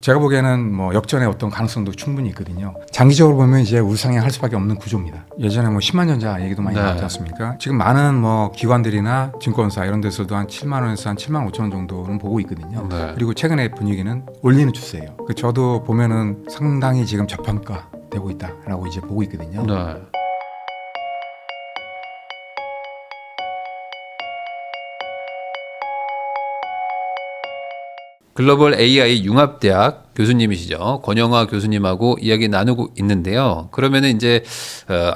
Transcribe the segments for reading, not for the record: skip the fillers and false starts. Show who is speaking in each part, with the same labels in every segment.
Speaker 1: 제가 보기에는 뭐 역전의 어떤 가능성도 충분히 있거든요. 장기적으로 보면 이제 우상향할 수밖에 없는 구조입니다. 예전에 뭐 10만 전자 얘기도 많이 나왔지 않습니까? 지금 많은 뭐 기관들이나 증권사 이런 데서도 한 7만 원에서 한 7만 5천 원 정도는 보고 있거든요. 그리고 최근에 분위기는 올리는 추세예요. 저도 보면은 상당히 지금 저평가 되고 있다라고 이제 보고 있거든요.
Speaker 2: 글로벌 AI 융합대학 교수님이시죠. 권영화 교수님하고 이야기 나누고 있는데요. 그러면은 이제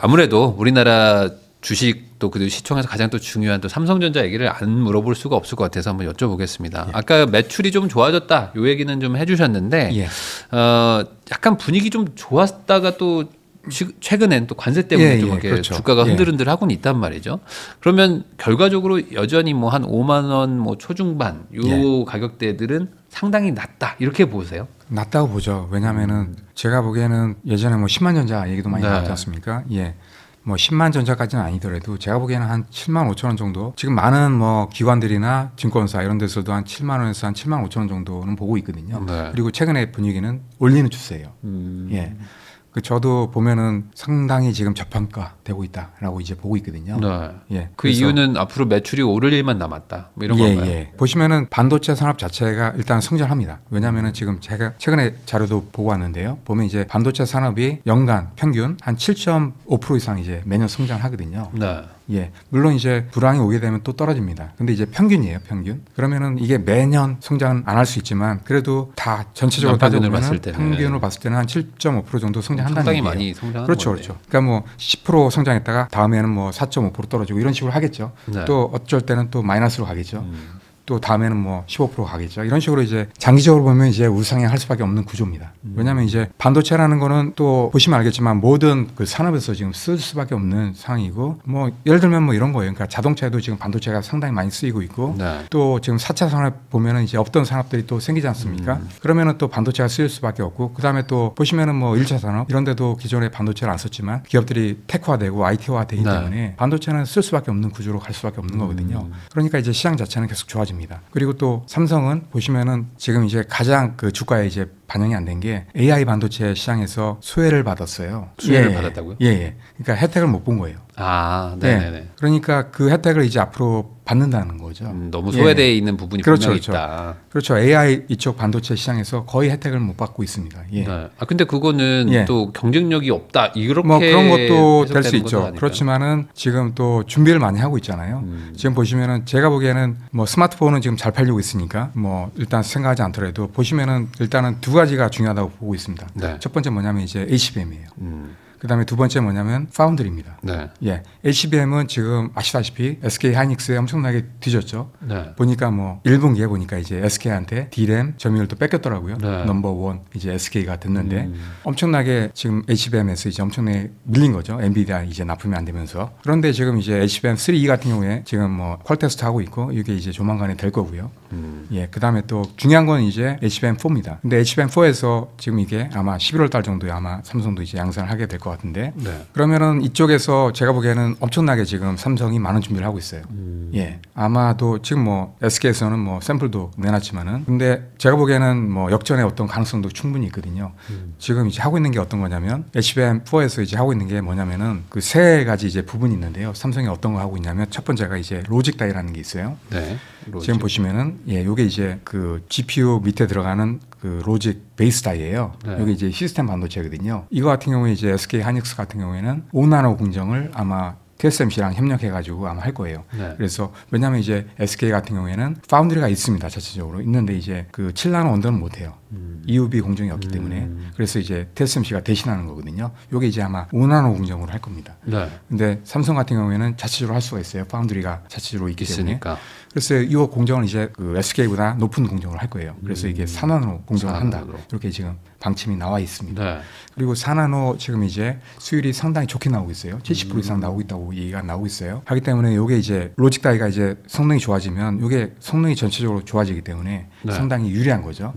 Speaker 2: 아무래도 우리나라 주식도 그 시총에서 가장 또 중요한 또 삼성전자 얘기를 안 물어볼 수가 없을 것 같아서 한번 여쭤보겠습니다.
Speaker 1: 예.
Speaker 2: 아까 매출이 좀 좋아졌다 요 얘기는 좀 해주셨는데
Speaker 1: 예.
Speaker 2: 약간 분위기 좀 좋았다가 또 최근엔 또 관세 때문에 좀 이렇게
Speaker 1: 그렇죠.
Speaker 2: 주가가 흔들흔들 하고는 있단 말이죠. 그러면 결과적으로 여전히 뭐 한 5만 원 뭐 초중반 요 가격대들은 상당히 낮다 이렇게 보세요?
Speaker 1: 낮다고 보죠. 왜냐하면은 제가 보기에는 예전에 뭐 10만 전자 얘기도 많이 나왔지 않습니까? 예. 뭐 10만 전자까지는 아니더라도 제가 보기에는 한 7만 5천 원 정도 지금 많은 뭐 기관들이나 증권사 이런 데서도 한 7만 원에서 한 7만 5천 원 정도는 보고 있거든요. 그리고 최근에 분위기는 올리는 추세예요. 예. 저도 보면은 상당히 지금 저평가 되고 있다라고 이제 보고 있거든요. 예.
Speaker 2: 그 이유는 앞으로 매출이 오를 일만 남았다. 뭐 이런 건가요?
Speaker 1: 예. 보시면은 반도체 산업 자체가 일단 성장합니다. 왜냐하면은 지금 제가 최근에 자료도 보고 왔는데요. 보면 이제 반도체 산업이 연간 평균 한 7.5% 이상 이제 매년 성장하거든요. 예, 물론 이제 불황이 오게 되면 또 떨어집니다. 근데 이제 평균이에요, 평균. 그러면은 이게 매년 성장은 안 할 수 있지만 그래도 다 전체적으로 따져보면 평균으로 봤을 때는 한 7.5% 정도 성장한다는
Speaker 2: 상당히
Speaker 1: 얘기예요.
Speaker 2: 많이 성장하는
Speaker 1: 그렇죠,
Speaker 2: 건데.
Speaker 1: 그렇죠. 그러니까 뭐 10% 성장했다가 다음에는 뭐 4.5% 떨어지고 이런 식으로 하겠죠. 또 어쩔 때는 또 마이너스로 가겠죠. 또 다음에는 뭐 15% 가겠죠. 이런 식으로 이제 장기적으로 보면 이제 우상향할 수밖에 없는 구조입니다. 왜냐하면 이제 반도체라는 거는 또 보시면 알겠지만 모든 그 산업에서 지금 쓸 수밖에 없는 상황이고 뭐 예를 들면 뭐 이런 거예요. 그러니까 자동차에도 지금 반도체가 상당히 많이 쓰이고 있고 또 지금 4차 산업 보면은 이제 없던 산업들이 또 생기지 않습니까? 그러면은 또 반도체가 쓰일 수밖에 없고 그다음에 또 보시면은 뭐 1차 산업 이런 데도 기존에 반도체를 안 썼지만 기업들이 테크화되고 IT화 되기 때문에 반도체는 쓸 수밖에 없는 구조로 갈 수밖에 없는 거거든요. 그러니까 이제 시장 자체는 계속 좋아집니다. 그리고 또 삼성은 보시면은 지금 이제 가장 그 주가에 이제 반영이 안 된 게 AI 반도체 시장에서 수혜를 받았어요.
Speaker 2: 수혜를 받았다고요?
Speaker 1: 예. 그러니까 혜택을 못 본 거예요.
Speaker 2: 네네네.
Speaker 1: 그러니까 그 혜택을 이제 앞으로 받는다는 거죠.
Speaker 2: 너무 소외되어 있는 부분이 분명히 있다.
Speaker 1: 그렇죠. AI 이쪽 반도체 시장에서 거의 혜택을 못 받고 있습니다.
Speaker 2: 근데 그거는 또 경쟁력이 없다. 이렇게
Speaker 1: 뭐 그런 것도 될 수
Speaker 2: 해석되는
Speaker 1: 있죠.
Speaker 2: 것도 아닐까요?
Speaker 1: 그렇지만은 지금 또 준비를 많이 하고 있잖아요. 지금 보시면은 제가 보기에는 뭐 스마트폰은 지금 잘 팔리고 있으니까 뭐 일단 생각하지 않더라도 보시면은 일단은 두 가지가 중요하다고 보고 있습니다. 첫 번째 뭐냐면 이제 HBM이에요. 그다음에 두 번째 뭐냐면 파운드리입니다. HBM은 지금 아시다시피 SK 하이닉스에 엄청나게 뒤졌죠. 보니까 뭐 1분기에 보니까 이제 SK한테 D램 점유율도 뺏겼더라고요. 넘버원 이제 SK가 됐는데 엄청나게 지금 HBM에서 이제 엄청나게 밀린 거죠. 엔비디아 이제 납품이 안 되면서. 그런데 지금 이제 HBM3E 같은 경우에 지금 뭐 퀄테스트 하고 있고 이게 이제 조만간에 될 거고요. 그다음에 또 중요한 건 이제 HBM4입니다. 근데 HBM4에서 지금 이게 아마 11월 달 정도에 아마 삼성도 이제 양산을 하게 될 것 같은데 그러면은 이쪽에서 제가 보기에는 엄청나게 지금 삼성이 많은 준비를 하고 있어요. 아마도 지금 뭐 SK에서는 뭐 샘플도 내놨지만은 근데 제가 보기에는 뭐 역전의 어떤 가능성도 충분히 있거든요. 지금 이제 하고 있는 게 어떤 거냐면 HBM4에서 이제 하고 있는 게 뭐냐면은 그 세 가지 이제 부분이 있는데요. 삼성이 어떤 거 하고 있냐면 첫 번째가 이제 로직 다이라는 게 있어요. 지금 보시면은 요게 이제 그 GPU 밑에 들어가는 그 로직 베이스 다이예요. 여기 이제 시스템 반도체거든요. 이거 같은 경우에 이제 SK 하이닉스 같은 경우에는 5나노 공정을 아마 TSMC랑 협력해가지고 아마 할 거예요. 그래서 왜냐하면 이제 SK 같은 경우에는 파운드리가 있습니다. 자체적으로 있는데 이제 그 7나노 원더는 못해요. EUV 공정이 없기 때문에 그래서 이제 TSMC가 대신하는 거거든요. 이게 이제 아마 5나노 공정으로 할 겁니다. 근데 삼성 같은 경우에는 자체적으로 할 수가 있어요. 파운드리가 자체적으로 있기 때문에. 그래서 이 공정은 이제 그 SK보다 높은 공정을 할 거예요. 그래서 이게 4나노 공정을 한다. 이렇게 지금 방침이 나와 있습니다. 그리고 4나노 지금 이제 수율이 상당히 좋게 나오고 있어요. 70% 이상 나오고 있다고 얘기가 나오고 있어요. 하기 때문에 이게 이제 로직 다이가 이제 성능이 좋아지면 이게 성능이 전체적으로 좋아지기 때문에 상당히 유리한 거죠.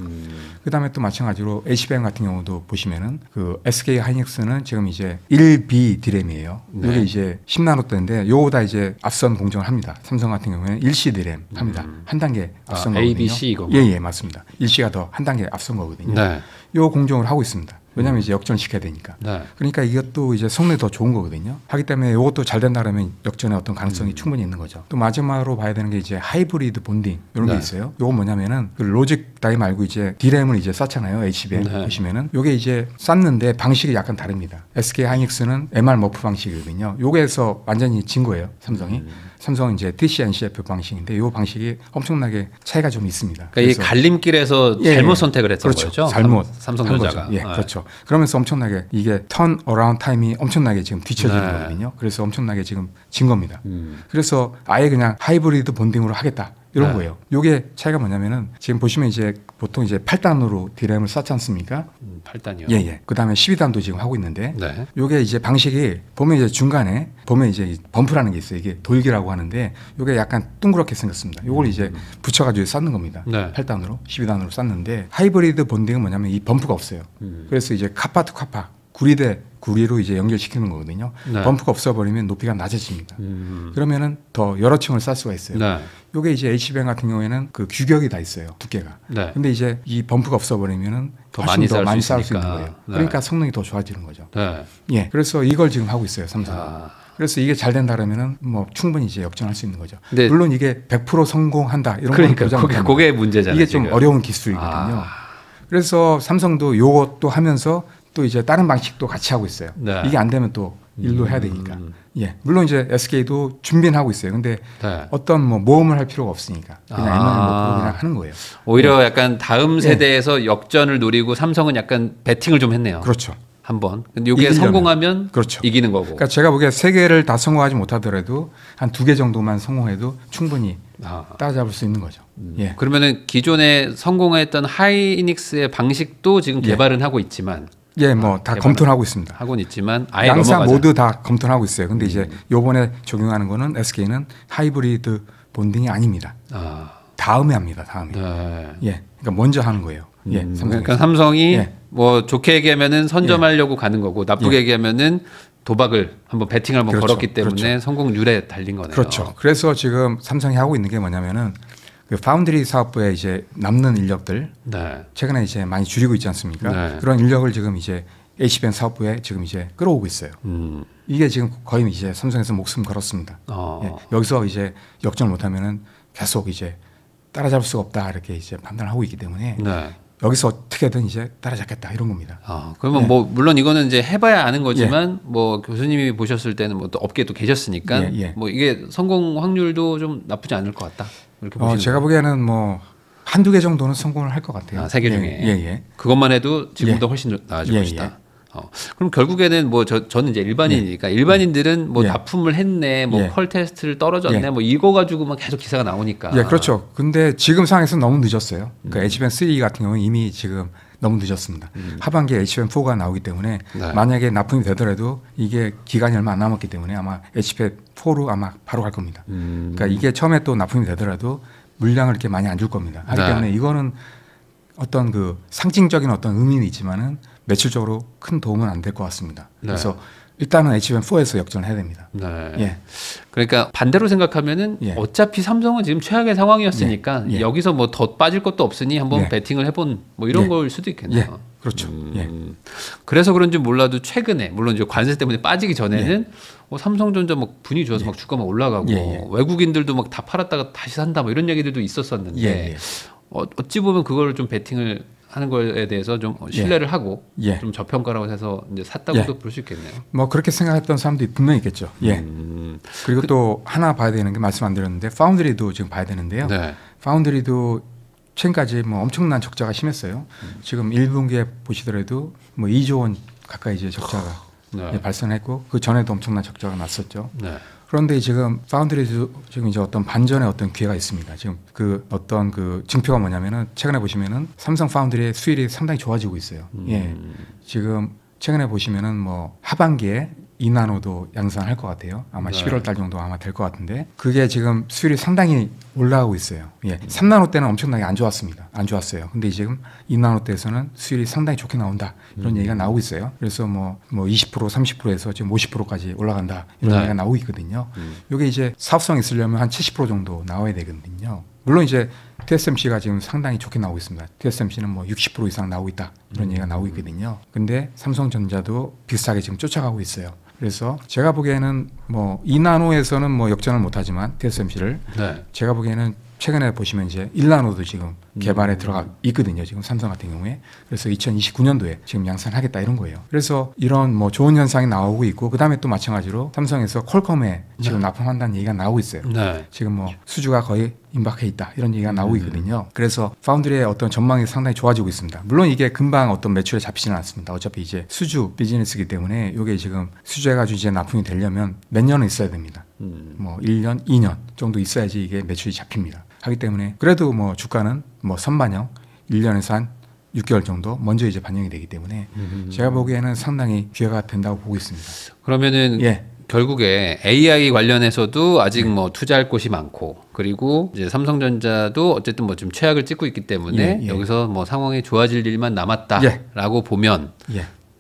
Speaker 1: 그다음에 또 마찬가지로 HBM 같은 경우도 보시면은 그 SK 하이닉스는 지금 이제 1B D램이에요. 이게 이제 10나노대인데 요거보다 이제 앞선 공정을 합니다. 삼성 같은 경우에는 1C DRAM 합니다. 한 단계 앞선 거거든요.
Speaker 2: A, B, C 이거.
Speaker 1: 예, 맞습니다. 일시가 더 한 단계 앞선 거거든요.
Speaker 2: 네.
Speaker 1: 요 공정을 하고 있습니다. 왜냐하면 이제 역전을 시켜야 되니까.
Speaker 2: 네.
Speaker 1: 그러니까 이것도 이제 성능이 더 좋은 거거든요. 하기 때문에 이것도 잘 된다 그러면 역전의 어떤 가능성이 충분히 있는 거죠. 또 마지막으로 봐야 되는 게 이제 하이브리드 본딩 이런 게 있어요. 요건 뭐냐면은 그 로직 다이 말고 이제 DRAM을 이제 쌓잖아요. HBM 보시면은 요게 이제 쌓는데 방식이 약간 다릅니다. SK 하이닉스는 MR 머프 방식이거든요. 요게에서 완전히 진 거예요. 삼성이. 삼성은 이제 TC/NCF 방식인데 이 방식이 엄청나게 차이가 좀 있습니다.
Speaker 2: 그러니까 이 갈림길에서 잘못 선택을 했던
Speaker 1: 그렇죠.
Speaker 2: 거죠.
Speaker 1: 잘못
Speaker 2: 삼성전자가.
Speaker 1: 예, 그렇죠. 그러면서 엄청나게 이게 턴 어라운드 타임이 엄청나게 지금 뒤쳐지는 거거든요. 그래서 엄청나게 지금 진 겁니다. 그래서 아예 그냥 하이브리드 본딩으로 하겠다. 이런 거예요. 요게 차이가 뭐냐면은 지금 보시면 이제 보통 이제 8단으로 DRAM을 쌓지 않습니까?
Speaker 2: 8단이요.
Speaker 1: 예. 그다음에 12단도 지금 하고 있는데 요게 이제 방식이 보면 이제 중간에 보면 이제 범프라는 게 있어요. 이게 돌기라고 하는데 요게 약간 둥그렇게 생겼습니다. 요걸 이제 붙여 가지고 쌓는 겁니다. 8단으로 12단으로 쌓는데 하이브리드 본딩은 뭐냐면 이 범프가 없어요. 그래서 이제 카파 투 카파 구리 대 구리로 이제 연결시키는 거거든요. 범프가 없어버리면 높이가 낮아집니다. 그러면은 더 여러 층을 쌓을 수가 있어요. 요게 이제 HBM 같은 경우에는 그 규격이 다 있어요. 두께가. 근데 이제 이 범프가 없어버리면은
Speaker 2: 더 많이
Speaker 1: 쌓을 수 있는 거예요. 그러니까 성능이 더 좋아지는 거죠.
Speaker 2: 네.
Speaker 1: 예. 그래서 이걸 지금 하고 있어요. 삼성은. 그래서 이게 잘 된다 그러면은 뭐 충분히 이제 역전할 수 있는 거죠. 물론 이게 100% 성공한다 이런
Speaker 2: 그러니까
Speaker 1: 건
Speaker 2: 그게 문제잖아요.
Speaker 1: 이게 좀 어려운 기술이거든요. 그래서 삼성도 요것도 하면서 또 이제 다른 방식도 같이 하고 있어요. 이게 안 되면 또 일로 해야 되니까. 예. 물론 이제 SK도 준비는 하고 있어요. 근데 어떤 뭐 모험을 할 필요가 없으니까 그냥 옛날 목표로 그냥 하는 거예요.
Speaker 2: 오히려 약간 다음 세대에서 역전을 노리고 삼성은 약간 배팅을 좀 했네요.
Speaker 1: 그렇죠.
Speaker 2: 한번. 근데 이게 성공하면 이기는 거고.
Speaker 1: 그러니까 제가 보기에 3개를 다 성공하지 못하더라도 한 2개 정도만 성공해도 충분히 따라잡을 수 있는 거죠. 예.
Speaker 2: 그러면은 기존에 성공했던 하이닉스의 방식도 지금 개발은 하고 있지만
Speaker 1: 예, 뭐 다 검토를 하고 있습니다.
Speaker 2: 하고는 있지만 아예
Speaker 1: 양사
Speaker 2: 넘어가자.
Speaker 1: 모두 다 검토를 하고 있어요. 근데 이제 요번에 적용하는 거는 SK는 하이브리드 본딩이 아닙니다. 다음에 합니다. 다음에. 예. 그러니까 먼저 하는 거예요. 예.
Speaker 2: 그러니까 삼성이 뭐 좋게 얘기하면은 선점하려고 가는 거고 나쁘게 얘기하면은 도박을 한번 배팅을 한번 걸었기 때문에 성공률에 달린 거네요.
Speaker 1: 그렇죠. 그래서 지금 삼성이 하고 있는 게 뭐냐면은 그 파운드리 사업부에 이제 남는 인력들 최근에 이제 많이 줄이고 있지 않습니까? 그런 인력을 지금 이제 HBM 사업부에 지금 이제 끌어오고 있어요. 이게 지금 거의 이제 삼성에서 목숨 걸었습니다. 예. 여기서 이제 역전을 못하면은 계속 이제 따라잡을 수가 없다 이렇게 이제 판단을 하고 있기 때문에 여기서 어떻게든 이제 따라잡겠다 이런 겁니다.
Speaker 2: 그러면 뭐 물론 이거는 이제 해봐야 아는 거지만 뭐 교수님이 보셨을 때는 뭐 또 업계에 또 계셨으니까 뭐 이게 성공 확률도 좀 나쁘지 않을 것 같다. 이렇게
Speaker 1: 제가 보기에는 뭐 한두 개 정도는 성공을 할 것 같아요.
Speaker 2: 3개 중에. 그것만 해도 지금보다 훨씬 나아질 것이다. 그럼 결국에는 뭐 저는 이제 일반인이니까 일반인들은 뭐 납품을 했네, 뭐 퀄 테스트를 떨어졌네, 뭐 이거 가지고 막 계속 기사가 나오니까.
Speaker 1: 예, 그렇죠. 근데 지금 상황에서는 너무 늦었어요. 그러니까 HBM3 같은 경우는 이미 지금 너무 늦었습니다. 하반기에 HBM4가 나오기 때문에 만약에 납품이 되더라도 이게 기간이 얼마 안 남았기 때문에 아마 HBM4로 아마 바로 갈 겁니다. 그러니까 이게 처음에 또 납품이 되더라도 물량을 이렇게 많이 안 줄 겁니다. 하기 때문에 이거는 어떤 그 상징적인 어떤 의미는 있지만은 매출적으로 큰 도움은 안 될 것 같습니다. 그래서 일단은 HBM4에서 역전을 해야 됩니다. 예.
Speaker 2: 그러니까 반대로 생각하면은 어차피 삼성은 지금 최악의 상황이었으니까 여기서 뭐 더 빠질 것도 없으니 한번 배팅을 해본 뭐 이런 걸 수도 있겠네요.
Speaker 1: 그렇죠.
Speaker 2: 그래서 그런지 몰라도 최근에 물론 이제 관세 때문에 빠지기 전에는 삼성전자 막 분위기 좋아서 막 주가 막 올라가고 외국인들도 막 다 팔았다가 다시 산다 뭐 이런 얘기들도 있었었는데 어찌 보면 그걸 좀 배팅을 하는 거에 대해서 좀 신뢰를 하고 좀 저평가라고 해서 이제 샀다고도 볼 수 있겠네요.
Speaker 1: 뭐 그렇게 생각했던 사람들이 분명히 있겠죠. 그리고 또 하나 봐야 되는 게 말씀 안 드렸는데 파운드리도 지금 봐야 되는데요. 파운드리도 최근까지 뭐 엄청난 적자가 심했어요. 지금 1분기에 보시더라도 뭐 2조 원 가까이 이제 적자가 발생했고 그 전에도 엄청난 적자가 났었죠. 그런데 지금 파운드리도 지금 이제 어떤 반전의 어떤 기회가 있습니다. 지금 그 어떤 그 징표가 뭐냐면은 최근에 보시면은 삼성 파운드리의 수율이 상당히 좋아지고 있어요. 지금 최근에 보시면은 뭐 하반기에 2나노도 양산할 것 같아요. 아마 11월 달 정도 아마 될 것 같은데 그게 지금 수율이 상당히 올라가고 있어요. 예. 3나노 때는 엄청나게 안 좋았습니다. 안 좋았어요. 근데 지금 2나노 때에서는 수율이 상당히 좋게 나온다. 이런 얘기가 나오고 있어요. 그래서 뭐 20% 30%에서 지금 50%까지 올라간다. 이런 얘기가 나오고 있거든요. 이게 이제 사업성 있으려면 한 70% 정도 나와야 되거든요. 물론 이제 TSMC가 지금 상당히 좋게 나오고 있습니다. TSMC는 뭐 60% 이상 나오고 있다. 이런 얘기가 나오고 있거든요. 근데 삼성전자도 비슷하게 지금 쫓아가고 있어요. 그래서 제가 보기에는 뭐 2나노에서는 뭐 역전을 못하지만 TSMC를 제가 보기에는 최근에 보시면 이제 1나노도 지금 개발에 들어가 있거든요. 지금 삼성 같은 경우에. 그래서 2029년도에 지금 양산하겠다 이런 거예요. 그래서 이런 뭐 좋은 현상이 나오고 있고 그다음에 또 마찬가지로 삼성에서 퀄컴에 지금 납품한다는 얘기가 나오고 있어요. 지금 뭐 수주가 거의 임박해 있다 이런 얘기가 나오고 있거든요. 그래서 파운드리의 어떤 전망이 상당히 좋아지고 있습니다. 물론 이게 금방 어떤 매출에 잡히지는 않습니다. 어차피 이제 수주 비즈니스이기 때문에 이게 지금 수주해가지고 이제 납품이 되려면 몇 년은 있어야 됩니다. 뭐 1년, 2년 정도 있어야지 이게 매출이 잡힙니다. 하기 때문에 그래도 뭐 주가는 뭐 선반영 1년에서 한 6개월 정도 먼저 이제 반영이 되기 때문에 제가 보기에는 상당히 기회가 된다고 보고 있습니다.
Speaker 2: 그러면은 결국에 AI 관련해서도 아직 뭐 투자할 곳이 많고 그리고 이제 삼성전자도 어쨌든 뭐 좀 최악을 찍고 있기 때문에 여기서 뭐 상황이 좋아질 일만 남았다라고 보면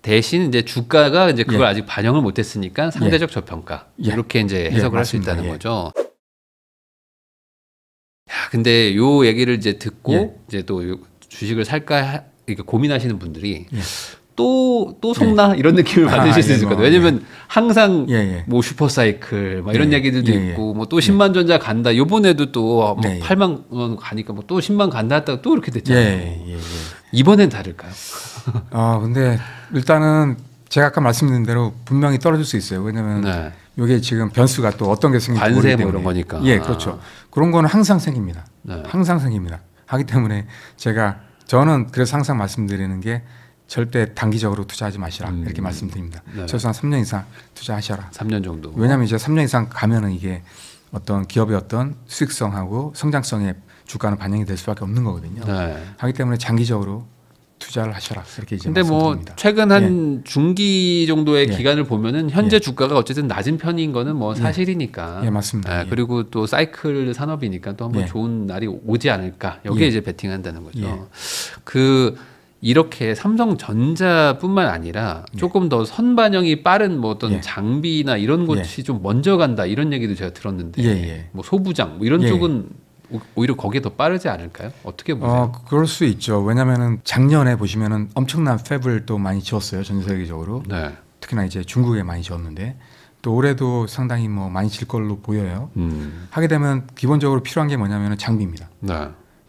Speaker 2: 대신 이제 주가가 이제 그걸 아직 반영을 못했으니까 상대적 저평가 이렇게 이제 해석을 할 수 있다는 거죠. 야, 근데 요 얘기를 이제 듣고 이제 또 주식을 살까 이렇게 고민하시는 분들이 또 속나 이런 느낌을 받으실 수 있을 거예요. 왜냐면 항상 뭐 슈퍼사이클 막 이런 얘기들도 있고 뭐 또 10만 전자 간다. 요번에도 또 뭐 8만 원 가니까 뭐 또 10만 간다 했다가 또 이렇게 됐잖아요. 이번엔 다를까요?
Speaker 1: 근데 일단은 제가 아까 말씀드린 대로 분명히 떨어질 수 있어요. 왜냐면 이게 지금 변수가 또 어떤 게 생길지 모르기 때문에.
Speaker 2: 관세 뭐 이런 거니까.
Speaker 1: 예, 그렇죠. 그런 거는 항상 생깁니다. 항상 생깁니다. 하기 때문에 저는 그래서 항상 말씀드리는 게 절대 단기적으로 투자하지 마시라 이렇게 말씀드립니다. 최소한 3년 이상 투자하셔라.
Speaker 2: 3년 정도.
Speaker 1: 왜냐하면 이제 3년 이상 가면은 이게 어떤 기업의 어떤 수익성하고 성장성에 주가는 반영이 될 수밖에 없는 거거든요. 하기 때문에 장기적으로 투자를 하셔라 이렇게 이제
Speaker 2: 근데 뭐
Speaker 1: 말씀드립니다.
Speaker 2: 최근 한 중기 정도의 기간을 보면은 현재 주가가 어쨌든 낮은 편인 거는 뭐 사실이니까.
Speaker 1: 맞습니다.
Speaker 2: 그리고 또 사이클 산업이니까 또 한번 좋은 날이 오지 않을까. 여기에 이제 베팅한다는 거죠. 이렇게 삼성전자뿐만 아니라 조금 더 선반영이 빠른 뭐 어떤 장비나 이런 곳이 좀 먼저 간다 이런 얘기도 제가 들었는데 뭐 소부장 뭐 이런 쪽은 오히려 거기에 더 빠르지 않을까요? 어떻게 보세요?
Speaker 1: 그럴 수 있죠. 왜냐하면은 작년에 보시면은 엄청난 팹을 또 많이 지었어요. 전 세계적으로. 특히나 이제 중국에 많이 지었는데 또 올해도 상당히 뭐 많이 질 걸로 보여요. 하게 되면 기본적으로 필요한 게 뭐냐면은 장비입니다.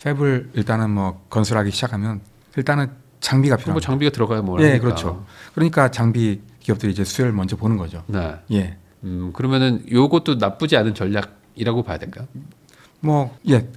Speaker 1: 팹을 일단은 뭐 건설하기 시작하면 일단은 장비가 필요합니다.
Speaker 2: 뭐 장비가 들어가야 뭐
Speaker 1: 하니까. 그렇죠. 그러니까 장비 기업들이 이제 수혜를 먼저 보는 거죠.
Speaker 2: 그러면은 요것도 나쁘지 않은 전략이라고 봐야 될까요?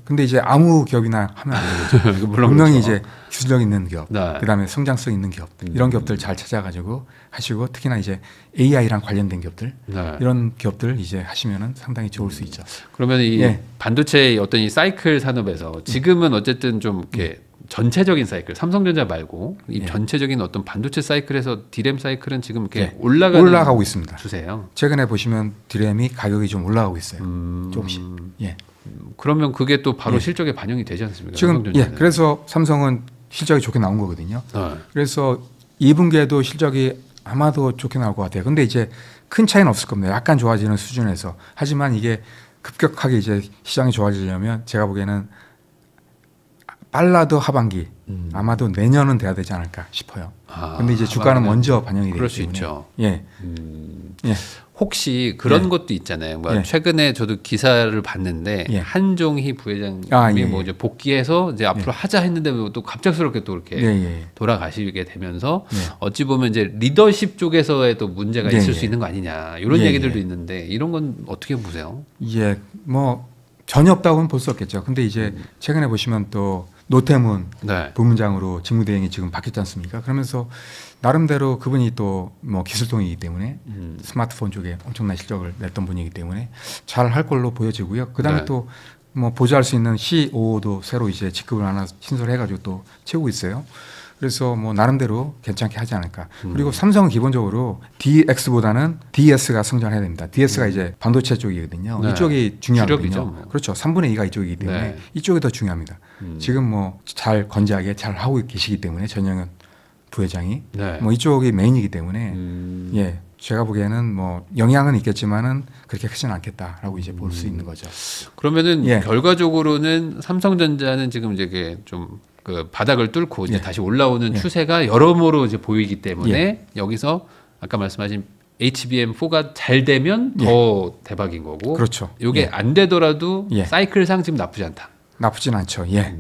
Speaker 1: 근데 이제 아무 기업이나 하면 안 되겠죠.
Speaker 2: 물론
Speaker 1: 분명히
Speaker 2: 그렇죠.
Speaker 1: 이제 기술력 있는 기업, 그다음에 성장성 있는 기업, 이런 기업들 잘 찾아가지고 하시고 특히나 이제 AI랑 관련된 기업들, 이런 기업들 이제 하시면은 상당히 좋을 수 있죠.
Speaker 2: 그러면 이 반도체의 어떤 이 사이클 산업에서 지금은 어쨌든 좀 이렇게 전체적인 사이클, 삼성전자 말고 이 전체적인 어떤 반도체 사이클에서 디램 사이클은 지금 이렇게
Speaker 1: 올라가고 있습니다.
Speaker 2: 주세요.
Speaker 1: 최근에 보시면 디램이 가격이 좀 올라가고 있어요. 조금씩.
Speaker 2: 그러면 그게 또 바로 실적에 반영이 되지 않습니까?
Speaker 1: 지금 그래서 삼성은 실적이 좋게 나온 거거든요. 그래서 2분기에도 실적이 아마도 좋게 나올 것 같아요. 근데 이제 큰 차이는 없을 겁니다. 약간 좋아지는 수준에서. 하지만 이게 급격하게 이제 시장이 좋아지려면 제가 보기에는 빨라도 하반기, 아마도 내년은 돼야 되지 않을까 싶어요. 근데 이제 주가는 먼저 반영이 되기 때문에.
Speaker 2: 그럴 수 있죠. 혹시 그런 것도 있잖아요. 뭐 최근에 저도 기사를 봤는데 한종희 부회장님이 뭐 이제 복귀해서 이제 앞으로 하자 했는데 또 갑작스럽게 또 이렇게 돌아가시게 되면서 어찌 보면 이제 리더십 쪽에서의 또 문제가 있을 수 있는 거 아니냐 이런 얘기들도 있는데 이런 건 어떻게 보세요?
Speaker 1: 뭐 전혀 없다고는 볼 수 없겠죠. 근데 이제 최근에 보시면 또 노태문 부문장으로 직무대행이 지금 바뀌었지 않습니까? 그러면서 나름대로 그분이 또 뭐 기술통이기 때문에 스마트폰 쪽에 엄청난 실적을 냈던 분이기 때문에 잘 할 걸로 보여지고요. 그다음에 또 뭐 보좌할 수 있는 COO도 새로 이제 직급을 하나 신설해가지고 또 채우고 있어요. 그래서 뭐 나름대로 괜찮게 하지 않을까. 그리고 삼성은 기본적으로 DX보다는 DS가 성장해야 됩니다. DS가 이제 반도체 쪽이거든요.
Speaker 2: 네.
Speaker 1: 이쪽이 중요하거든요.
Speaker 2: 주력이죠, 뭐.
Speaker 1: 그렇죠. 3분의 2가 이쪽이기 때문에
Speaker 2: 네.
Speaker 1: 이쪽이 더 중요합니다. 지금 뭐 잘 건재하게 잘 하고 계시기 때문에 전영현 부회장이
Speaker 2: 네.
Speaker 1: 뭐 이쪽이 메인이기 때문에 예. 제가 보기에는 뭐 영향은 있겠지만은 그렇게 크지는 않겠다라고 이제 볼 수 있는 거죠.
Speaker 2: 그러면은
Speaker 1: 예.
Speaker 2: 결과적으로는 삼성전자는 지금 이제 좀 그 바닥을 뚫고 이제
Speaker 1: 예.
Speaker 2: 다시 올라오는
Speaker 1: 예.
Speaker 2: 추세가 여러모로 이제 보이기 때문에
Speaker 1: 예.
Speaker 2: 여기서 아까 말씀하신 HBM4가 잘 되면 더 대박인 거고.
Speaker 1: 그렇죠.
Speaker 2: 이게
Speaker 1: 예.
Speaker 2: 안 되더라도
Speaker 1: 예.
Speaker 2: 사이클상 지금 나쁘지 않다.
Speaker 1: 나쁘진 않죠. 예.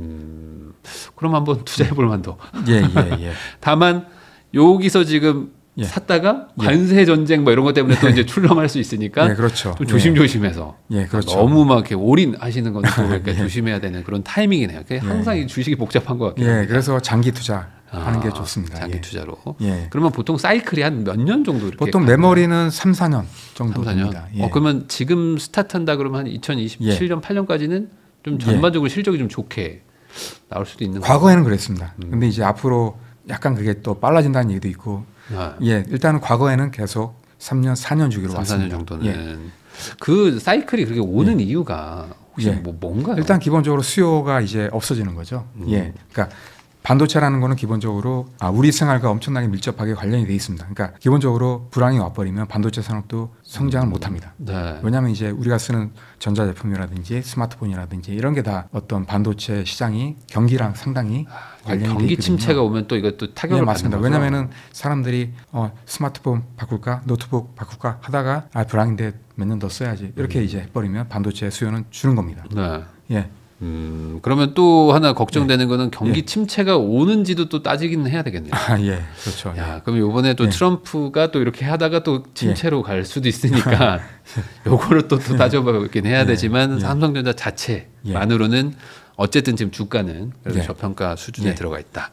Speaker 2: 그럼 한번 투자해 볼 만도.
Speaker 1: 예, 예, 예.
Speaker 2: 다만 여기서 지금
Speaker 1: 예.
Speaker 2: 샀다가 관세 전쟁 뭐 이런 것 때문에 또 이제 출렁할 수 있으니까
Speaker 1: 예, 그렇죠.
Speaker 2: 좀 조심조심해서
Speaker 1: 예, 그렇죠.
Speaker 2: 너무 막 이렇게 올인하시는 건 또 이렇게 조심해야 되는 그런 타이밍이네요. 항상 이 주식이 복잡한 것 같아요.
Speaker 1: 예, 그래서 장기 투자하는 게 좋습니다.
Speaker 2: 장기
Speaker 1: 예.
Speaker 2: 투자로.
Speaker 1: 예.
Speaker 2: 그러면 보통 사이클이 한 몇 년 정도 이렇게
Speaker 1: 보통
Speaker 2: 가나요?
Speaker 1: 메모리는 3, 4년 정도
Speaker 2: 3, 4년.
Speaker 1: 됩니다. 예.
Speaker 2: 그러면 지금 스타트한다 그러면 한 2027년 8년까지는 좀 전반적으로 실적이 좀 좋게 나올 수도 있는 거예요.
Speaker 1: 과거에는 그랬습니다. 근데 이제 앞으로 약간 그게 또 빨라진다는 얘기도 있고 예, 일단은 과거에는 계속 3년, 4년 주기로
Speaker 2: 3,
Speaker 1: 왔습니다.
Speaker 2: 4년 정도는
Speaker 1: 예.
Speaker 2: 그 사이클이 그렇게 오는 이유가 혹시
Speaker 1: 예.
Speaker 2: 뭐 뭔가요?
Speaker 1: 일단 기본적으로 수요가 이제 없어지는 거죠. 예. 그러니까 반도체라는 거는 기본적으로 우리 생활과 엄청나게 밀접하게 관련이 돼 있습니다. 그러니까 기본적으로 불황이 와버리면 반도체 산업도 성장을 못합니다.
Speaker 2: 네.
Speaker 1: 왜냐하면 이제 우리가 쓰는 전자제품이라든지 스마트폰이라든지 이런 게 다 어떤 반도체 시장이 경기랑 상당히 관련이 돼
Speaker 2: 경기
Speaker 1: 있거든요.
Speaker 2: 침체가 오면 또 이것도 타격을
Speaker 1: 예,
Speaker 2: 받는
Speaker 1: 맞습니다.
Speaker 2: 거죠.
Speaker 1: 왜냐하면은 사람들이 스마트폰 바꿀까, 노트북 바꿀까 하다가 불황인데 몇 년 더 써야지 이렇게 이제 해버리면 반도체 수요는 주는 겁니다.
Speaker 2: 네.
Speaker 1: 예,
Speaker 2: 그러면 또 하나 걱정되는 거는 경기 침체가 오는지도 또 따지기는 해야 되겠네요.
Speaker 1: 예, 그렇죠.
Speaker 2: 야, 그럼 이번에 또 트럼프가 또 이렇게 하다가 또 침체로 갈 수도 있으니까 요거를 또 따져보긴 해야 되지만 삼성전자 자체만으로는 어쨌든 지금 주가는 그래도 저평가 수준에 들어가 있다.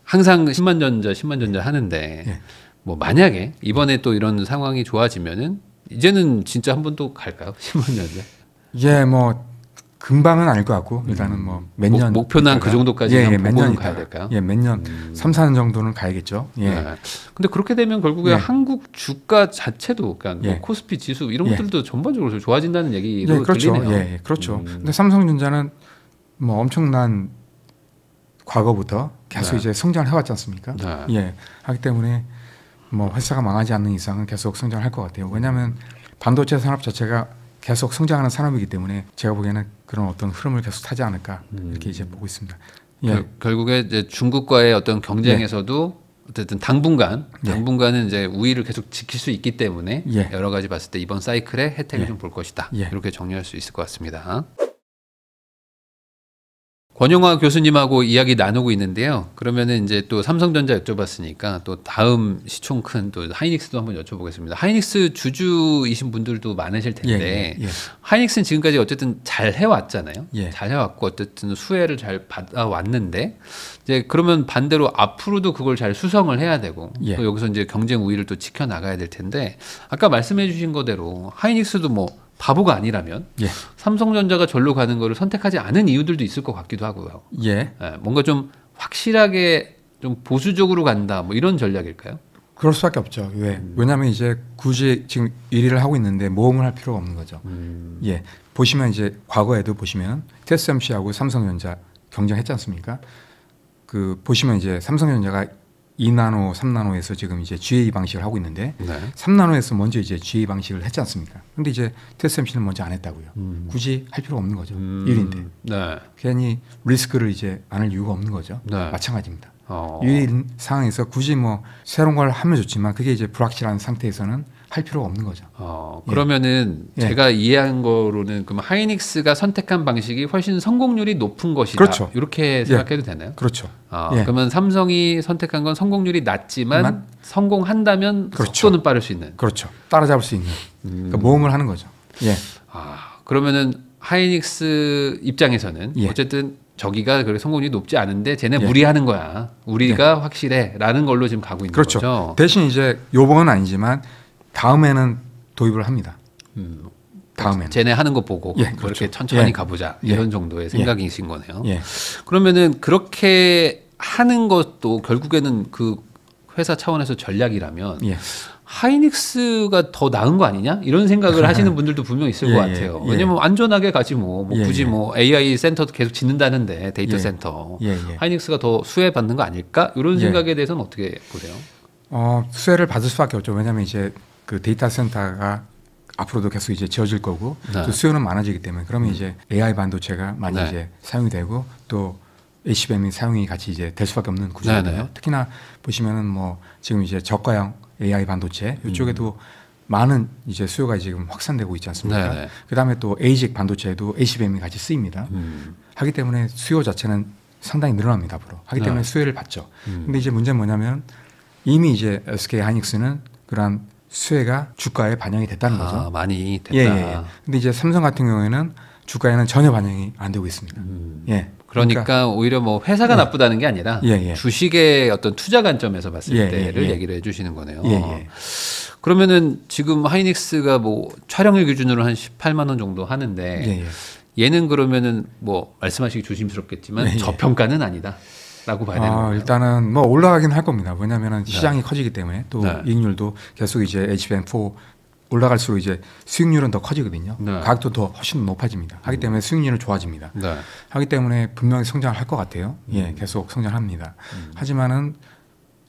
Speaker 2: 항상 신만전자 하는데 뭐 만약에 이번에 또 이런 상황이 좋아지면은 이제는 진짜 한 번 또 갈까요? 신만전자?
Speaker 1: 예, 뭐 금방은 아닐 것 같고 일단은 뭐 몇 년
Speaker 2: 목표는 그 정도까지
Speaker 1: 몇 년
Speaker 2: 가야 될까요?
Speaker 1: 예, 몇 년, 3, 4년 정도는 가야겠죠. 예.
Speaker 2: 네. 근데 그렇게 되면 결국에
Speaker 1: 예.
Speaker 2: 한국 주가 자체도 그러니까 뭐
Speaker 1: 예.
Speaker 2: 코스피 지수 이런 것들도 전반적으로 좋아진다는 얘기로
Speaker 1: 예, 그렇죠.
Speaker 2: 들리네요.
Speaker 1: 예, 그렇죠. 근데 삼성전자는 뭐 엄청난 과거부터 계속 이제 성장을 해왔지 않습니까?
Speaker 2: 네.
Speaker 1: 예, 하기 때문에 뭐 회사가 망하지 않는 이상은 계속 성장을 할 것 같아요. 왜냐하면 반도체 산업 자체가 계속 성장하는 산업이기 때문에 제가 보기에는 그런 어떤 흐름을 계속 타지 않을까 이렇게 이제 보고 있습니다. 예,
Speaker 2: 결국에 이제 중국과의 어떤 경쟁에서도 어쨌든 당분간은 이제 우위를 계속 지킬 수 있기 때문에 여러 가지 봤을 때 이번 사이클에 혜택을 좀 볼 것이다. 이렇게 정리할 수 있을 것 같습니다. 권영화 교수님하고 이야기 나누고 있는데요. 그러면은 이제 또 삼성전자 여쭤봤으니까 또 다음 시총 큰 또 하이닉스도 한번 여쭤보겠습니다. 하이닉스 주주이신 분들도 많으실 텐데 하이닉스는 지금까지 어쨌든 잘 해왔잖아요. 잘 해왔고 어쨌든 수혜를 잘 받아왔는데 이제 그러면 반대로 앞으로도 그걸 잘 수성을 해야 되고 또 여기서 이제 경쟁 우위를 또 지켜 나가야 될 텐데 아까 말씀해주신 거대로 하이닉스도 뭐 바보가 아니라면 삼성전자가 절로 가는 거를 선택하지 않은 이유들도 있을 것 같기도 하고요. 뭔가 좀 확실하게 좀 보수적으로 간다 뭐 이런 전략일까요?
Speaker 1: 그럴 수밖에 없죠. 왜냐하면 이제 굳이 지금 1위를 하고 있는데 모험을 할 필요가 없는 거죠. 보시면 이제 과거에도 보시면 TSMC하고 삼성전자 경쟁했지 않습니까? 그 보시면 이제 삼성전자가 2나노, 3나노에서 지금 이제 GA 방식을 하고 있는데 3나노에서 먼저 이제 GA 방식을 했지 않습니까? 근데 이제 TSMC는 먼저 안 했다고요. 굳이 할 필요가 없는 거죠. 1위인데. 괜히 리스크를 이제 안 할 이유가 없는 거죠. 마찬가지입니다. 1위 상황에서 굳이 뭐 새로운 걸 하면 좋지만 그게 이제 불확실한 상태에서는 할 필요가 없는 거죠.
Speaker 2: 그러면은 제가 이해한 거로는 그럼 하이닉스가 선택한 방식이 훨씬 성공률이 높은 것이다.
Speaker 1: 그렇죠.
Speaker 2: 이렇게 생각해도 되나요?
Speaker 1: 그렇죠.
Speaker 2: 그러면 삼성이 선택한 건 성공률이 낮지만 성공한다면 속도는 빠를 수 있는.
Speaker 1: 그렇죠. 따라잡을 수 있는. 그러니까 모험을 하는 거죠.
Speaker 2: 그러면은 하이닉스 입장에서는 어쨌든 저기가 그렇게 성공률이 높지 않은데 쟤네 무리하는 거야. 우리가 확실해라는 걸로 지금 가고 있는 거죠.
Speaker 1: 대신 이제 요번은 아니지만 다음에는 도입을 합니다. 다음에는
Speaker 2: 쟤네 하는 거 보고 그렇게 천천히 가보자 이런 정도의 생각이신 거네요. 그러면은 그렇게 하는 것도 결국에는 그 회사 차원에서 전략이라면
Speaker 1: 예.
Speaker 2: 하이닉스가 더 나은 거 아니냐 이런 생각을 하시는 분들도 분명 있을
Speaker 1: 예,
Speaker 2: 것 같아요.
Speaker 1: 예.
Speaker 2: 왜냐면 안전하게 가지 뭐
Speaker 1: 예,
Speaker 2: 굳이
Speaker 1: 예.
Speaker 2: 뭐 AI 센터도 계속 짓는다는데 데이터
Speaker 1: 예.
Speaker 2: 센터
Speaker 1: 예, 예.
Speaker 2: 하이닉스가 더 수혜 받는 거 아닐까 이런
Speaker 1: 예.
Speaker 2: 생각에 대해서는 어떻게 보세요?
Speaker 1: 수혜를 받을 수밖에 없죠. 왜냐하면 이제 그 데이터 센터가 앞으로도 계속 이제 지어질 거고
Speaker 2: 네.
Speaker 1: 또 수요는 많아지기 때문에 그러면 이제 AI 반도체가 많이
Speaker 2: 네.
Speaker 1: 이제 사용이 되고 또 HBM이 사용이 같이 이제 될 수밖에 없는 구조거든요.
Speaker 2: 네, 네.
Speaker 1: 특히나 보시면은 뭐 지금 이제 저가형 AI 반도체 이쪽에도 많은 이제 수요가 지금 확산되고 있지 않습니까?
Speaker 2: 네, 네.
Speaker 1: 그다음에 또 ASIC 반도체에도 HBM이 같이 쓰입니다. 하기 때문에 수요 자체는 상당히 늘어납니다 앞으로. 하기 때문에
Speaker 2: 네.
Speaker 1: 수혜를 받죠. 근데 이제 문제는 뭐냐면 이미 이제 SK 하이닉스는 그러한 수혜가 주가에 반영이 됐다는 거죠.
Speaker 2: 많이 됐다.
Speaker 1: 예. 근데 이제 삼성 같은 경우에는 주가에는 전혀 반영이 안 되고 있습니다. 예.
Speaker 2: 그러니까 오히려 뭐 회사가
Speaker 1: 예.
Speaker 2: 나쁘다는 게 아니라
Speaker 1: 예.
Speaker 2: 주식의 어떤 투자 관점에서 봤을
Speaker 1: 예,
Speaker 2: 때를
Speaker 1: 예.
Speaker 2: 얘기를 해주시는 거네요.
Speaker 1: 예.
Speaker 2: 그러면은 지금 하이닉스가 뭐 촬영일 기준으로 한 18만 원 정도 하는데
Speaker 1: 예.
Speaker 2: 얘는 그러면은 뭐 말씀하시기 조심스럽겠지만
Speaker 1: 예.
Speaker 2: 저평가는 아니다라고 봐야 되는 거예요.
Speaker 1: 일단은 뭐 올라가긴 할 겁니다. 왜냐하면 시장이 커지기 때문에 또
Speaker 2: 네.
Speaker 1: 이익률도 계속 이제 HBM4 올라갈수록 이제 수익률은 더 커지거든요.
Speaker 2: 네.
Speaker 1: 가격도 더 훨씬 높아집니다. 하기 때문에 수익률은 좋아집니다.
Speaker 2: 네.
Speaker 1: 하기 때문에 분명히 성장할 것 같아요. 예, 계속 성장합니다. 하지만은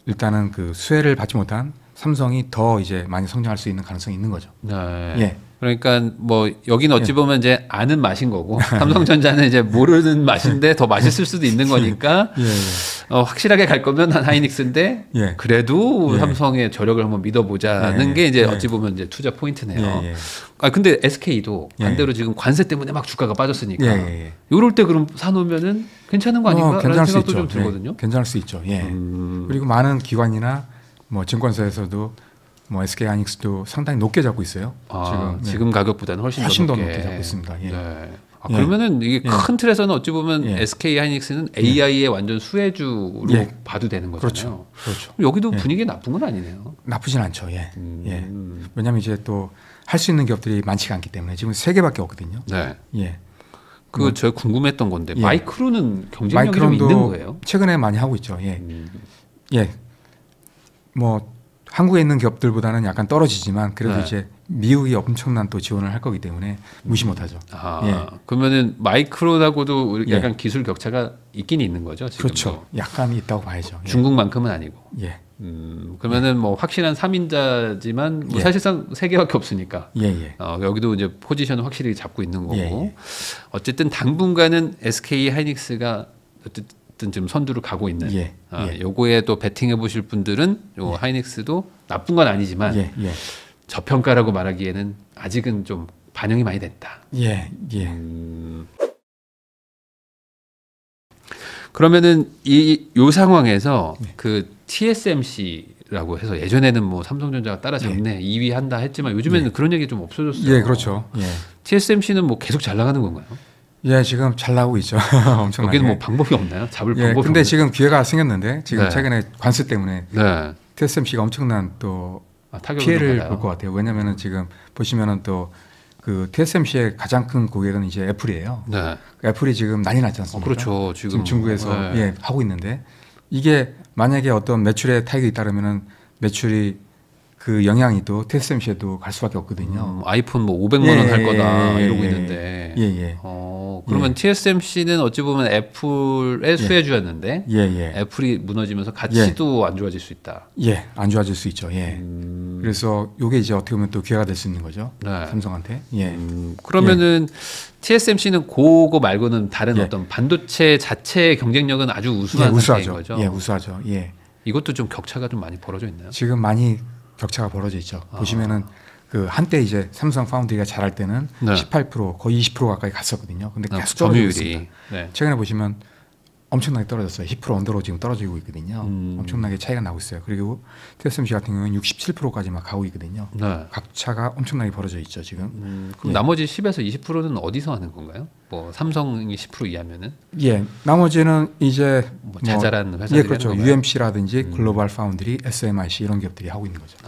Speaker 1: 일단은 그 수혜를 받지 못한 삼성이 더 이제 많이 성장할 수 있는 가능성이 있는 거죠.
Speaker 2: 네.
Speaker 1: 예.
Speaker 2: 그러니까 뭐 여기는 어찌 보면 이제 아는 맛인 거고 삼성전자는 이제 모르는 맛인데 더 맛있을 수도 있는 거니까
Speaker 1: 예.
Speaker 2: 확실하게 갈 거면 한 하이닉스인데
Speaker 1: 예.
Speaker 2: 그래도
Speaker 1: 예.
Speaker 2: 삼성의 저력을 한번 믿어보자는
Speaker 1: 예.
Speaker 2: 게 이제
Speaker 1: 예.
Speaker 2: 어찌 보면 이제 투자 포인트네요.
Speaker 1: 예.
Speaker 2: 근데 SK도
Speaker 1: 예.
Speaker 2: 반대로 지금 관세 때문에 막 주가가 빠졌으니까
Speaker 1: 예.
Speaker 2: 이럴 때 그럼 사놓으면은 괜찮은 거 아닌가라는
Speaker 1: 괜찮을 수
Speaker 2: 생각도
Speaker 1: 있죠.
Speaker 2: 좀 들거든요.
Speaker 1: 네, 괜찮을 수 있죠. 예. 그리고 많은 기관이나 뭐 증권사에서도 뭐 SK 하이닉스도 상당히 높게 잡고 있어요.
Speaker 2: 지금 가격보다는 훨씬
Speaker 1: 더
Speaker 2: 높게.
Speaker 1: 높게 잡고 있습니다. 예.
Speaker 2: 네.
Speaker 1: 예.
Speaker 2: 그러면은 이게
Speaker 1: 예.
Speaker 2: 큰 틀에서는 어찌 보면
Speaker 1: 예.
Speaker 2: SK 하이닉스는 AI의 완전 수혜주로
Speaker 1: 예.
Speaker 2: 봐도 되는 거잖아요.
Speaker 1: 그렇죠.
Speaker 2: 여기도
Speaker 1: 예.
Speaker 2: 분위기 나쁜 건 아니네요.
Speaker 1: 나쁘진 않죠. 예. 예. 왜냐하면 이제 또 할 수 있는 기업들이 많지가 않기 때문에 지금 3개밖에 없거든요.
Speaker 2: 네.
Speaker 1: 예.
Speaker 2: 제가 궁금했던 건데
Speaker 1: 예.
Speaker 2: 마이크론은 경쟁력이 좀 있는 거예요?
Speaker 1: 최근에 많이 하고 있죠. 예. 예. 뭐 한국에 있는 기업들보다는 약간 떨어지지만 그래도
Speaker 2: 네.
Speaker 1: 이제 미국이 엄청난 또 지원을 할 거기 때문에 무시 못하죠. 예.
Speaker 2: 그러면은 마이크론하고도
Speaker 1: 예.
Speaker 2: 약간 기술 격차가 있긴 있는 거죠. 지금도.
Speaker 1: 그렇죠. 약간 있다고 봐야죠. 예.
Speaker 2: 중국만큼은 아니고.
Speaker 1: 예.
Speaker 2: 그러면은 뭐 확실한 3인자지만 뭐
Speaker 1: 예.
Speaker 2: 사실상 3개밖에 없으니까
Speaker 1: 예.
Speaker 2: 여기도 이제 포지션을 확실히 잡고 있는 거고
Speaker 1: 예.
Speaker 2: 어쨌든 당분간은 SK 하이닉스가 어쨌든 지금 선두를 가고 있는
Speaker 1: 예.
Speaker 2: 요거에 또 베팅해 보실 분들은 요 하이닉스도 나쁜 건 아니지만
Speaker 1: 예.
Speaker 2: 저평가라고 말하기에는 아직은 좀 반영이 많이 됐다.
Speaker 1: 예.
Speaker 2: 그러면은 요 상황에서 그 TSMC라고 해서 예전에는 뭐 삼성전자가 따라잡네 2위 한다 했지만 요즘에는 그런 얘기 좀 없어졌어요.
Speaker 1: 예, 그렇죠. 예.
Speaker 2: TSMC는 뭐 계속 잘 나가는 건가요?
Speaker 1: 예, 지금 잘 나오고 있죠. 엄청나게.
Speaker 2: 여기는 뭐 방법이 없나요? 잡을
Speaker 1: 예,
Speaker 2: 방법이
Speaker 1: 근데
Speaker 2: 없나요?
Speaker 1: 지금 기회가 생겼는데 지금
Speaker 2: 네.
Speaker 1: 최근에 관세 때문에
Speaker 2: 네.
Speaker 1: TSMC가 엄청난 또
Speaker 2: 타격을
Speaker 1: 피해를
Speaker 2: 받아요.
Speaker 1: 볼 것 같아요. 왜냐하면은 지금 보시면은 또 그 TSMC의 가장 큰 고객은 이제 애플이에요.
Speaker 2: 네.
Speaker 1: 애플이 지금 난리 났지 않습니까?
Speaker 2: 그렇죠. 지금
Speaker 1: 중국에서
Speaker 2: 네.
Speaker 1: 예, 하고 있는데 이게 만약에 어떤 매출에 타격이 따르면은 매출이 그 영향이 또 TSMC에도 갈 수밖에 없거든요.
Speaker 2: 아이폰 뭐 500만 원 할 거다 이러고 있는데.
Speaker 1: 예.
Speaker 2: 그러면 TSMC는 어찌 보면 애플의 수혜주였는데 애플이 무너지면서 가치도 안 좋아질 수 있다.
Speaker 1: 예, 안 좋아질 수 있죠. 예. 그래서 이게 이제 어떻게 보면 또 기회가 될 수 있는 거죠.
Speaker 2: 네.
Speaker 1: 삼성한테. 예.
Speaker 2: 그러면은 TSMC는 그거 말고는 다른
Speaker 1: 예.
Speaker 2: 어떤 반도체 자체의 경쟁력은 아주 우수한 상태인
Speaker 1: 우수하죠.
Speaker 2: 거죠.
Speaker 1: 예, 우수하죠. 예.
Speaker 2: 이것도 좀 격차가 좀 많이 벌어져 있나요?
Speaker 1: 지금 많이 격차가 벌어져 있죠. 보시면은 그 한때 이제 삼성 파운드리가 잘할 때는
Speaker 2: 네.
Speaker 1: 18% 거의 20% 가까이 갔었거든요. 근데 계속 떨어지고 있습니다.
Speaker 2: 점유율이. 네.
Speaker 1: 최근에 보시면 엄청나게 떨어졌어요. 10% 언더로 지금 떨어지고 있거든요. 엄청나게 차이가 나고 있어요. 그리고 TSMC 같은 경우는 67%까지 막 가고 있거든요.
Speaker 2: 네.
Speaker 1: 격차가 엄청나게 벌어져 있죠 지금.
Speaker 2: 그럼
Speaker 1: 예.
Speaker 2: 나머지 10에서 20%는 어디서 하는 건가요? 뭐 삼성이 10% 이하면은
Speaker 1: 예, 나머지는 이제
Speaker 2: 뭐 자잘한 회사들이
Speaker 1: 예, 그렇죠. UMC라든지 글로벌 파운드리, SMIC 이런 기업들이 하고 있는 거죠.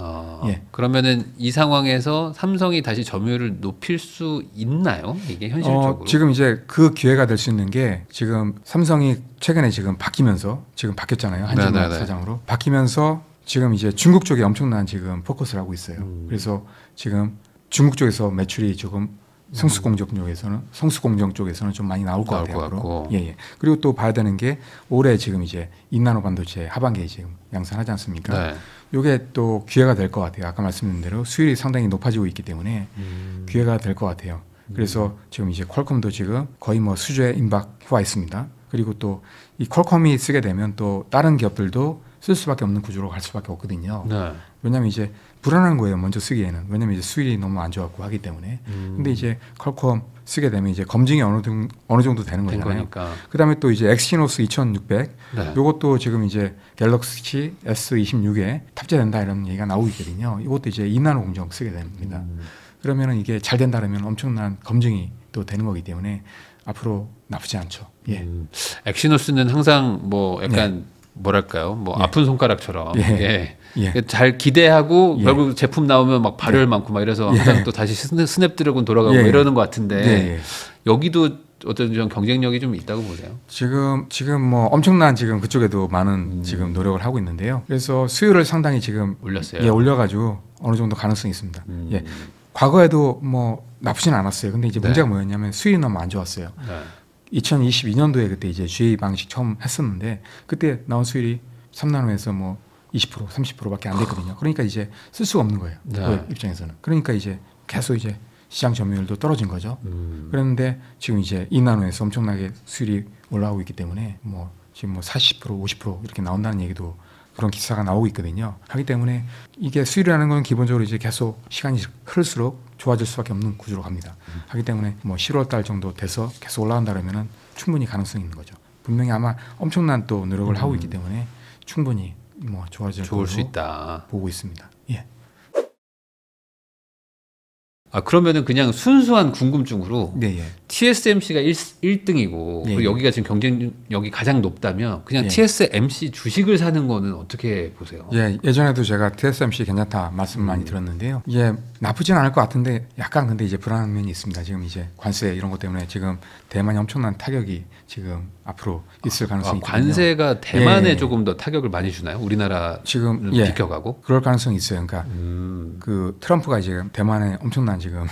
Speaker 2: 예. 그러면은 이 상황에서 삼성이 다시 점유율을 높일 수 있나요? 이게 현실적으로?
Speaker 1: 지금 이제 그 기회가 될 수 있는 게 지금 삼성이 최근에 지금 바뀌면서 지금 바뀌었잖아요. 한진그룹 사장으로 바뀌면서 지금 이제 중국 쪽에 엄청난 지금 포커스를 하고 있어요. 그래서 지금 중국 쪽에서 매출이 조금 성수공정 쪽에서는 좀 많이 나올 것 같아요. 예. 그리고 또 봐야 되는 게 올해 지금 이제 2나노 반도체 하반기에 지금 양산하지 않습니까? 네. 이게 또 기회가 될 것 같아요. 아까 말씀드린 대로 수율이 상당히 높아지고 있기 때문에 기회가 될 것 같아요. 그래서 지금 이제 퀄컴도 지금 거의 뭐 수주에 임박해와 있습니다. 그리고 또 이 퀄컴이 쓰게 되면 또 다른 기업들도 쓸 수밖에 없는 구조로 갈 수밖에 없거든요. 네. 왜냐하면 이제 불안한 거예요. 먼저 쓰기에는. 왜냐하면 이제 수율이 너무 안 좋았고 하기 때문에. 근데 이제 퀄컴 쓰게 되면 이제 검증이 어느 정도 되는 거잖아요. 그다음에 또 이제 엑시노스 2600 이것도 지금 이제 갤럭시 S26에 탑재된다 이런 얘기가 나오고 있거든요. 이것도 이제 2나노 공정 쓰게 됩니다. 그러면은 이게 잘 된다면 엄청난 검증이 또 되는 거기 때문에 앞으로 나쁘지 않죠. 예.
Speaker 2: 엑시노스는 항상 뭐 약간 뭐랄까요, 뭐 아픈 손가락처럼 잘 기대하고 결국 제품 나오면 막 발열 많고 막 이래서 항상 또 다시 스냅드래곤 돌아가고 이러는 것 같은데 여기도 어떤 좀 경쟁력이 좀 있다고 보세요?
Speaker 1: 지금 뭐 엄청난 지금 그쪽에도 많은 지금 노력을 하고 있는데요. 그래서 수율을 상당히 지금
Speaker 2: 올렸어요.
Speaker 1: 예, 올려가지고 어느 정도 가능성이 있습니다. 예. 과거에도 뭐 나쁘진 않았어요. 근데 이제 문제가 뭐였냐면 수율이 너무 안 좋았어요. 2022년도에 그때 이제 GA 방식 처음 했었는데 그때 나온 수율이 3나노에서 뭐 20% 30%밖에 안 됐거든요. 그러니까 이제 쓸 수가 없는 거예요. 그 입장에서는. 그러니까 이제 계속 이제 시장 점유율도 떨어진 거죠. 그런데 지금 이제 2나노에서 엄청나게 수율이 올라오고 있기 때문에 뭐 지금 뭐 40% 50% 이렇게 나온다는 얘기도 그런 기사가 나오고 있거든요. 하기 때문에 이게 수율이라는 건 기본적으로 이제 계속 시간이 흐를수록 좋아질 수밖에 없는 구조로 갑니다. 하기 때문에 뭐 10월 달 정도 돼서 계속 올라간다 그러면은 충분히 가능성이 있는 거죠. 분명히 아마 엄청난 또 노력을 하고 있기 때문에 충분히 뭐 좋을
Speaker 2: 수 있다
Speaker 1: 보고 있습니다. 예.
Speaker 2: 그러면은 그냥 순수한 궁금증으로 TSMC가 1등이고 그리고 여기가 지금 경쟁력이 가장 높다면 그냥 TSMC 주식을 사는 거는 어떻게 보세요?
Speaker 1: 예전에도 제가 TSMC 괜찮다 말씀 많이 들었는데요. 나쁘진 않을 것 같은데 약간 근데 이제 불안한 면이 있습니다. 지금 이제 관세 이런 것 때문에 지금 대만이 엄청난 타격이 지금 앞으로 있을 가능성이 있거든요.
Speaker 2: 관세가 대만에 조금 더 타격을 많이 주나요? 우리나라 지금 비껴가고?
Speaker 1: 그럴 가능성이 있어요. 그러니까 그 트럼프가 지금 대만에 엄청난 지금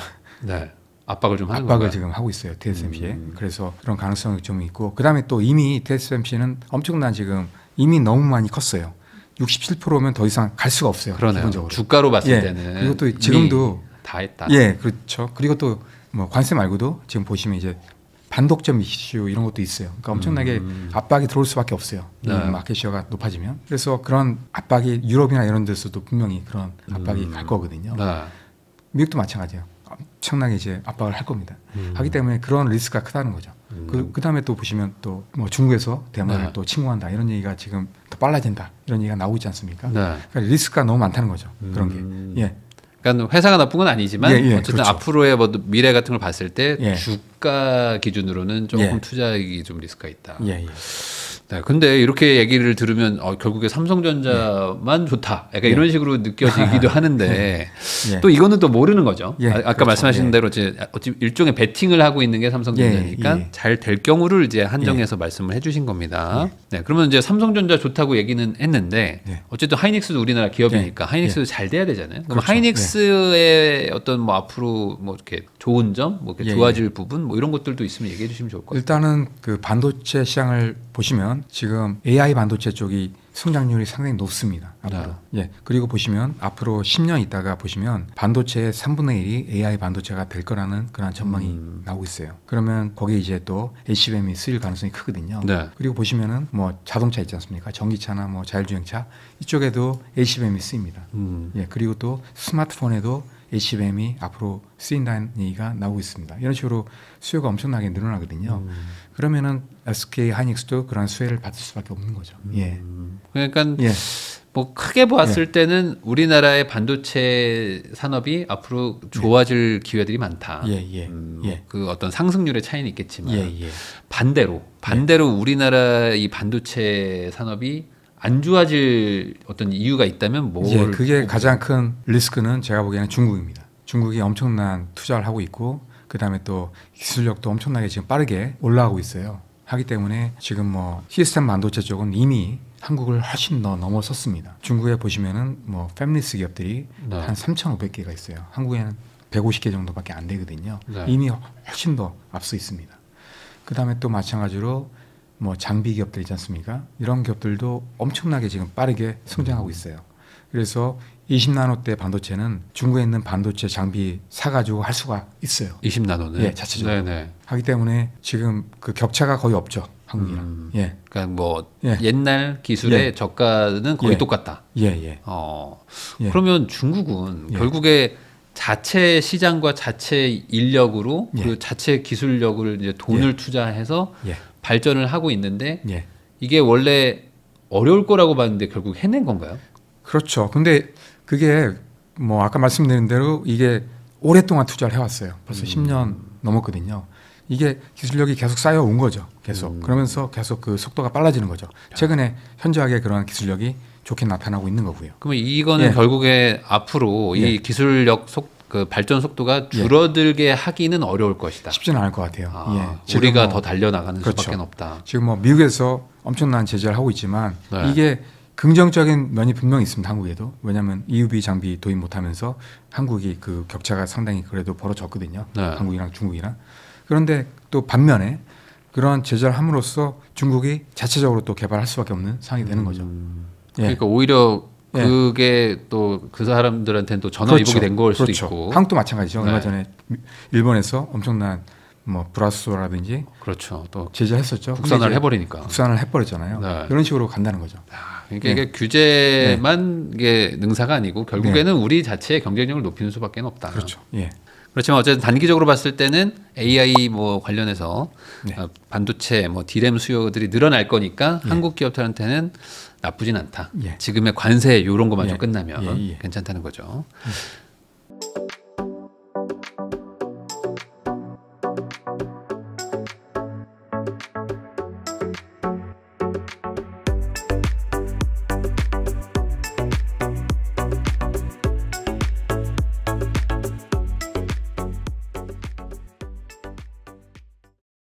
Speaker 2: 압박을 좀 하는 건가요?
Speaker 1: 지금 하고 있어요. TSMC에. 그래서 그런 가능성이 좀 있고 그다음에 또 이미 TSMC는 엄청난 지금 이미 너무 많이 컸어요. 67%면 더 이상 갈 수가 없어요.
Speaker 2: 그러네요.
Speaker 1: 기본적으로.
Speaker 2: 주가로 봤을 때는
Speaker 1: 그리고 또 지금도
Speaker 2: 다 했다.
Speaker 1: 그렇죠. 그리고 또 뭐 관세 말고도 지금 보시면 이제 반독점 이슈 이런 것도 있어요. 그러니까 엄청나게 압박이 들어올 수밖에 없어요. 마켓 시어가 높아지면. 그래서 그런 압박이 유럽이나 이런 데서도 분명히 그런 압박이 갈 거거든요. 미국도 마찬가지예요. 엄청나게 이제 압박을 할 겁니다. 하기 때문에 그런 리스크가 크다는 거죠. 그다음에 또 보시면 또 뭐 중국에서 대만을 또 침공한다 이런 얘기가 지금 더 빨라진다 이런 얘기가 나오고 있지 않습니까? 그러니까 리스크가 너무 많다는 거죠. 그런 게.
Speaker 2: 그러니까 회사가 나쁜 건 아니지만 어쨌든 그렇죠. 앞으로의 뭐 미래 같은 걸 봤을 때 주가 기준으로는 조금 투자액이 좀 리스크가 있다. 근데 이렇게 얘기를 들으면 결국에 삼성전자만 좋다. 약간 이런 식으로 느껴지기도 하는데 또 이거는 또 모르는 거죠. 아까 그렇죠. 말씀하신 대로 이제 어찌 일종의 베팅을 하고 있는 게 삼성전자니까 잘 될 경우를 이제 한정해서 말씀을 해주신 겁니다. 그러면 이제 삼성전자 좋다고 얘기는 했는데 어쨌든 하이닉스도 우리나라 기업이니까 하이닉스도 잘 돼야 되잖아요. 그럼 그렇죠. 하이닉스의 어떤 뭐 앞으로 뭐 이렇게 좋은 점, 뭐 이렇게 좋아질 부분, 뭐 이런 것들도 있으면 얘기해 주시면 좋을 것 같아요.
Speaker 1: 일단은 그 반도체 시장을 보시면 지금 AI 반도체 쪽이 성장률이 상당히 높습니다. 앞으로. 그리고 보시면 앞으로 10년 있다가 보시면 반도체의 3분의 1이 AI 반도체가 될 거라는 그런 전망이 나오고 있어요. 그러면 거기에 이제 또 HBM이 쓰일 가능성이 크거든요. 그리고 보시면은 뭐 자동차 있지 않습니까? 전기차나 뭐 자율주행차 이쪽에도 HBM이 쓰입니다. 그리고 또 스마트폰에도 HBM이 앞으로 쓰인다는 얘기가 나오고 있습니다. 이런 식으로 수요가 엄청나게 늘어나거든요. 그러면은 SK 하이닉스도 그런 수혜를 받을 수밖에 없는 거죠.
Speaker 2: 그러니까 뭐 크게 보았을 때는 우리나라의 반도체 산업이 앞으로 좋아질 기회들이 많다. 그 어떤 상승률의 차이는 있겠지만 반대로 우리나라 이 반도체 산업이 안 좋아질 어떤 이유가 있다면 뭘?
Speaker 1: 그게 가장 큰 리스크는 제가 보기에는 중국입니다. 중국이 엄청난 투자를 하고 있고 그다음에 또 기술력도 엄청나게 지금 빠르게 올라가고 있어요. 하기 때문에 지금 뭐 시스템 반도체 쪽은 이미 한국을 훨씬 더 넘어섰습니다. 중국에 보시면은 뭐 패밀리스 기업들이 한 3,500개가 있어요. 한국에는 150개 정도밖에 안 되거든요. 이미 훨씬 더 앞서 있습니다. 그다음에 또 마찬가지로 뭐 장비 기업들 있지 않습니까? 이런 기업들도 엄청나게 지금 빠르게 성장하고 있어요. 그래서 20나노대 반도체는 중국에 있는 반도체 장비 사가지고 할 수가 있어요.
Speaker 2: 20나노는?
Speaker 1: 자체적으로. 하기 때문에 지금 그 격차가 거의 없죠. 한국이랑.
Speaker 2: 그러니까 뭐 옛날 기술의 저가는 거의 똑같다. 그러면 중국은 결국에 자체 시장과 자체 인력으로 그 자체 기술력을 이제 돈을 투자해서 발전을 하고 있는데 이게 원래 어려울 거라고 봤는데 결국 해낸 건가요?
Speaker 1: 그렇죠. 근데 그게 뭐 아까 말씀드린 대로 이게 오랫동안 투자를 해왔어요. 벌써 10년 넘었거든요. 이게 기술력이 계속 쌓여온 거죠. 계속. 그러면서 계속 그 속도가 빨라지는 거죠. 최근에 현저하게 그런 기술력이 좋게 나타나고 있는 거고요.
Speaker 2: 그러면 이거는 결국에 앞으로 이 기술력 그 발전 속도가 줄어들게 하기는 어려울 것이다.
Speaker 1: 쉽지는 않을 것 같아요.
Speaker 2: 우리가 더 달려나가는 수밖에 없다.
Speaker 1: 지금 뭐 미국에서 엄청난 제재를 하고 있지만 이게 긍정적인 면이 분명히 있습니다. 한국에도. 왜냐하면 EUV 장비 도입 못하면서 한국이 그 격차가 상당히 그래도 벌어졌거든요. 한국이랑 중국이랑. 그런데 또 반면에 그런 제재를 함으로써 중국이 자체적으로 또 개발할 수밖에 없는 상황이 되는 거죠.
Speaker 2: 그러니까 오히려 그게 또 그 사람들한테는 또 전화위복이 된 걸 수도 있고.
Speaker 1: 한국도 마찬가지죠. 얼마 전에 일본에서 엄청난 뭐 브라스라든지
Speaker 2: 또
Speaker 1: 제재를 했었죠.
Speaker 2: 국산화를 해버리니까.
Speaker 1: 국산을 해버렸잖아요. 이런 식으로 간다는 거죠.
Speaker 2: 그러니까 이게 규제만 이게 능사가 아니고 결국에는 우리 자체의 경쟁력을 높이는 수밖에 없다.
Speaker 1: 그렇죠.
Speaker 2: 그렇지만 어쨌든 단기적으로 봤을 때는 AI 뭐 관련해서 반도체 뭐 D램 수요들이 늘어날 거니까 한국 기업들한테는 나쁘진 않다. 지금의 관세 이런 것만 좀 끝나면 괜찮다는 거죠.